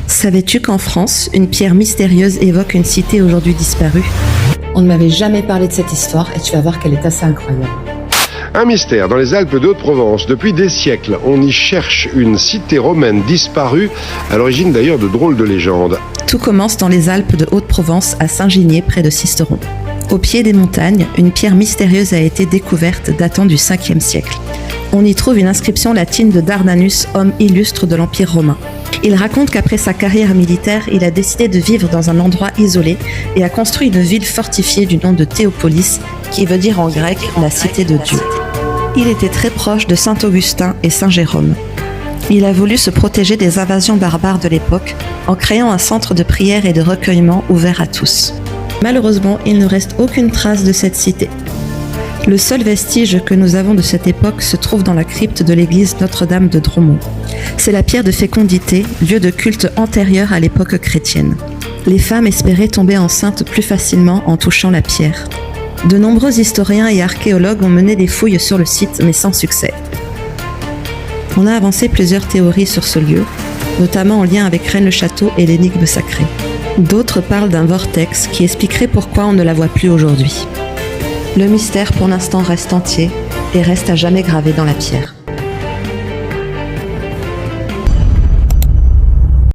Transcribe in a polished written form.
Savais-tu qu'en France, une pierre mystérieuse évoque une cité aujourd'hui disparue? On ne m'avait jamais parlé de cette histoire et tu vas voir qu'elle est assez incroyable. Un mystère dans les Alpes de Haute-Provence. Depuis des siècles, on y cherche une cité romaine disparue, à l'origine d'ailleurs de drôles de légendes. Tout commence dans les Alpes de Haute-Provence, à Saint-Ginier, près de Sisteron. Au pied des montagnes, une pierre mystérieuse a été découverte datant du 5e siècle. On y trouve une inscription latine de Dardanus, homme illustre de l'Empire romain. Il raconte qu'après sa carrière militaire, il a décidé de vivre dans un endroit isolé et a construit une ville fortifiée du nom de Théopolis, qui veut dire en grec la cité de Dieu. Il était très proche de Saint Augustin et Saint Jérôme. Il a voulu se protéger des invasions barbares de l'époque en créant un centre de prière et de recueillement ouvert à tous. Malheureusement, il ne reste aucune trace de cette cité. Le seul vestige que nous avons de cette époque se trouve dans la crypte de l'église Notre-Dame de Dromont. C'est la pierre de fécondité, lieu de culte antérieur à l'époque chrétienne. Les femmes espéraient tomber enceintes plus facilement en touchant la pierre. De nombreux historiens et archéologues ont mené des fouilles sur le site, mais sans succès. On a avancé plusieurs théories sur ce lieu, notamment en lien avec Rennes-le-Château et l'énigme sacrée. D'autres parlent d'un vortex qui expliquerait pourquoi on ne la voit plus aujourd'hui. Le mystère pour l'instant reste entier et reste à jamais gravé dans la pierre.